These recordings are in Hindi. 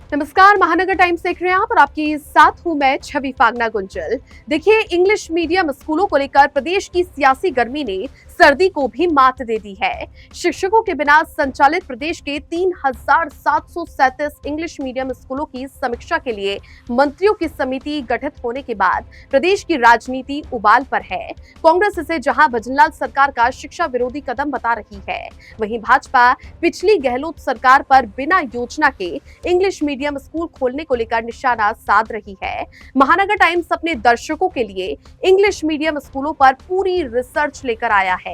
नमस्कार, महानगर टाइम्स देख रहे हैं आप और आपके साथ हूं मैं छवि फागना गुंजल। देखिए, इंग्लिश मीडियम स्कूलों को लेकर प्रदेश की सियासी गर्मी ने सर्दी को भी मात दे दी है। शिक्षकों के बिना संचालित प्रदेश के 3,737 इंग्लिश मीडियम स्कूलों की समीक्षा के लिए मंत्रियों की समिति गठित होने के बाद प्रदेश की राजनीति उबाल पर है। कांग्रेस इसे जहां भजनलाल सरकार का शिक्षा विरोधी कदम बता रही है, वहीं भाजपा पिछली गहलोत सरकार पर बिना योजना के इंग्लिश मीडियम स्कूल खोलने को लेकर निशाना साध रही है। महानगर टाइम्स अपने दर्शकों के लिए इंग्लिश मीडियम स्कूलों पर पूरी रिसर्च लेकर आया है।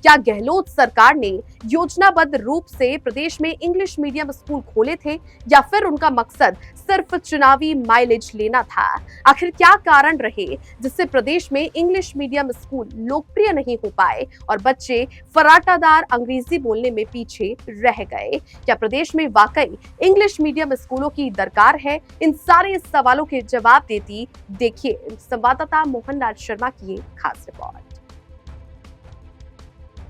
क्या गहलोत सरकार ने योजनाबद्ध रूप से प्रदेश में इंग्लिश मीडियम स्कूल खोले थे या फिर उनका मकसद सिर्फ चुनावी माइलेज लेना था? आखिर क्या कारण रहे जिससे प्रदेश में इंग्लिश मीडियम स्कूल लोकप्रिय नहीं हो पाए और बच्चे फर्राटादार अंग्रेजी बोलने में पीछे रह गए? क्या प्रदेश में वाकई इंग्लिश मीडियम स्कूलों की दरकार है? इन सारे सवालों के जवाब देती देखिए संवाददाता मोहनलाल शर्मा की ये खास रिपोर्ट।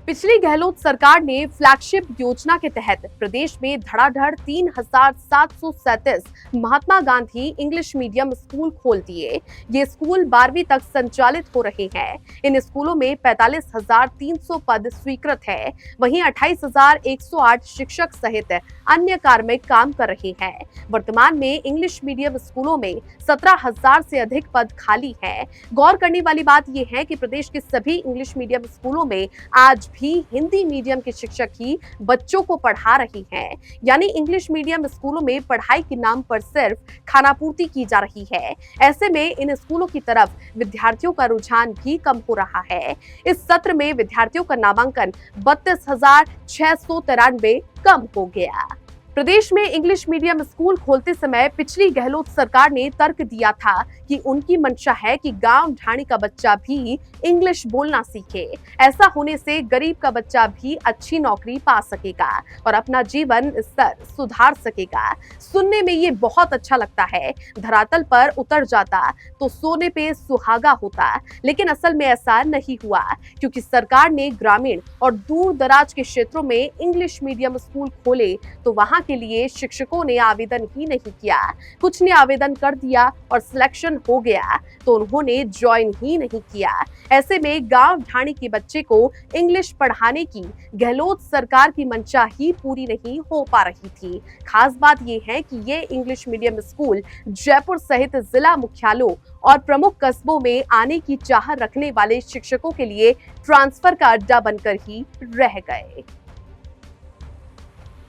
पिछली गहलोत सरकार ने फ्लैगशिप योजना के तहत प्रदेश में धड़ाधड़ 3,737 Mahatma Gandhi English medium school खोल दिए। ये स्कूल 12वीं तक संचालित हो रहे हैं। इन स्कूलों में 45,300 पद स्वीकृत है। वहीं 28,108 शिक्षक सहित अन्य कार्मिक काम कर रहे हैं। वर्तमान में इंग्लिश मीडियम स्कूलों में 17,000 से अधिक पद खाली हैं। गौर करने वाली बात यह है कि प्रदेश के सभी इंग्लिश मीडियम स्कूलों में आज भी हिंदी मीडियम के शिक्षक ही बच्चों को पढ़ा रही हैं। यानी इंग्लिश मीडियम स्कूलों में पढ़ाई के नाम पर सिर्फ खानापूर्ति की जा रही है। ऐसे में इन स्कूलों की तरफ विद्यार्थियों का रुझान भी कम हो रहा है। इस सत्र में विद्यार्थियों का नामांकन 32,693 कम हो गया। प्रदेश में इंग्लिश मीडियम स्कूल खोलते समय पिछली गहलोत सरकार ने तर्क दिया था कि उनकी मंशा है कि गांव ढाणी का बच्चा भी इंग्लिश बोलना सीखे। ऐसा होने से गरीब का बच्चा भी अच्छी नौकरी पा सकेगा और अपना जीवन स्तर सुधार सकेगा। सुनने में ये बहुत अच्छा लगता है, धरातल पर उतर जाता तो सोने पे सुहागा होता, लेकिन असल में ऐसा नहीं हुआ, क्योंकि सरकार ने ग्रामीण और दूर दराज के क्षेत्रों में इंग्लिश मीडियम स्कूल खोले तो वहां के लिए शिक्षकों ने आवेदन ही नहीं किया। कुछ ने आवेदन कर दिया और सिलेक्शन हो गया तो उन्होंने ज्वाइन ही नहीं किया। ऐसे में गांव ढाणी के बच्चे को इंग्लिश पढ़ाने की गहलोत सरकार की मंशा ही पूरी नहीं हो पा रही थी। खास बात यह है कि ये इंग्लिश मीडियम स्कूल जयपुर सहित जिला मुख्यालयों और प्रमुख कस्बों में आने की चाह रखने वाले शिक्षकों के लिए ट्रांसफर का अड्डा बनकर ही रह गए।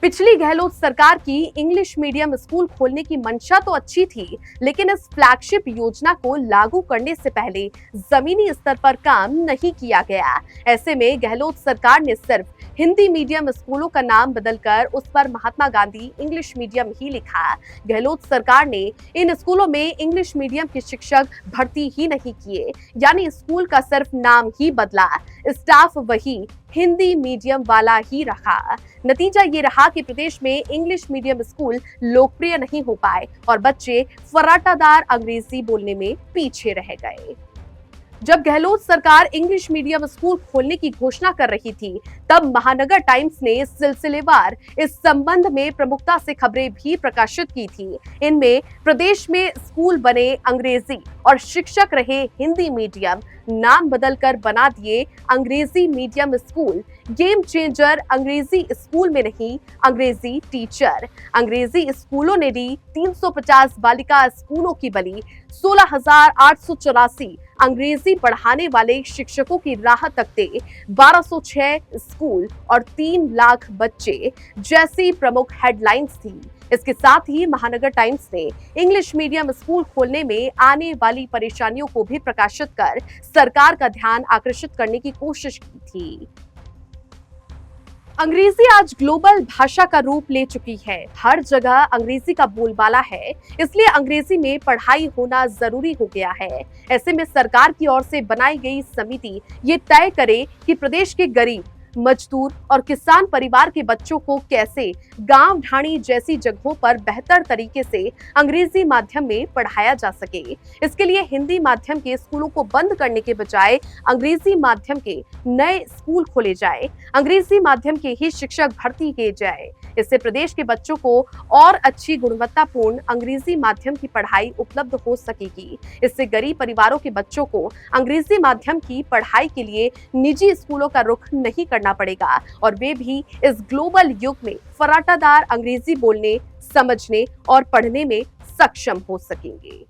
पिछली गहलोत सरकार की इंग्लिश मीडियम स्कूल खोलने की मंशा तो अच्छी थी, लेकिन इस फ्लैगशिप योजना को लागू करने से पहले जमीनी स्तर पर काम नहीं किया गया। ऐसे में गहलोत सरकार ने सिर्फ हिंदी मीडियम स्कूलों का नाम बदलकर उस पर महात्मा गांधी इंग्लिश मीडियम ही लिखा। गहलोत सरकार ने इन स्कूलों में इंग्लिश मीडियम के शिक्षक भर्ती ही नहीं किए, यानी स्कूल का सिर्फ नाम ही बदला, स्टाफ वही हिंदी मीडियम वाला ही रहा। नतीजा ये रहा कि प्रदेश में इंग्लिश मीडियम स्कूल लोकप्रिय नहीं हो पाए और बच्चे फर्राटादार अंग्रेजी बोलने में पीछे रह गए। जब गहलोत सरकार इंग्लिश मीडियम स्कूल खोलने की घोषणा कर रही थी, तब महानगर टाइम्स ने सिलसिलेवार इस संबंध में प्रमुखता से खबरें भी प्रकाशित की थी। इनमें प्रदेश में स्कूल बने अंग्रेजी और शिक्षक रहे हिंदी मीडियम, नाम बदलकर बना दिए अंग्रेजी मीडियम स्कूल, गेम चेंजर अंग्रेजी स्कूल में नहीं अंग्रेजी टीचर, अंग्रेजी स्कूलों ने दी 350 बालिका स्कूलों की बलि, 16,884 अंग्रेजी पढ़ाने वाले शिक्षकों की राह तकते, 1206 स्कूल और 3 लाख बच्चे जैसी प्रमुख हेडलाइंस थी। इसके साथ ही महानगर टाइम्स ने इंग्लिश मीडियम स्कूल खोलने में आने वाली परेशानियों को भी प्रकाशित कर सरकार का ध्यान आकर्षित करने की कोशिश की थी। अंग्रेजी आज ग्लोबल भाषा का रूप ले चुकी है। हर जगह अंग्रेजी का बोलबाला है, इसलिए अंग्रेजी में पढ़ाई होना जरूरी हो गया है। ऐसे में सरकार की ओर से बनाई गई समिति ये तय करे कि प्रदेश के गरीब, मजदूर और किसान परिवार के बच्चों को कैसे गांव ढाणी जैसी जगहों पर बेहतर तरीके से अंग्रेजी माध्यम में पढ़ाया जा सके। इसके लिए हिंदी माध्यम के स्कूलों को बंद करने के बजाय अंग्रेजी माध्यम के नए स्कूल खोले जाए, अंग्रेजी माध्यम के ही शिक्षक भर्ती किए जाए। इससे प्रदेश के बच्चों को और अच्छी गुणवत्तापूर्ण अंग्रेजी माध्यम की पढ़ाई उपलब्ध हो सकेगी। इससे गरीब परिवारों के बच्चों को अंग्रेजी माध्यम की पढ़ाई के लिए निजी स्कूलों का रुख नहीं करना पड़ेगा और वे भी इस ग्लोबल युग में फर्राटादार अंग्रेजी बोलने, समझने और पढ़ने में सक्षम हो सकेंगे।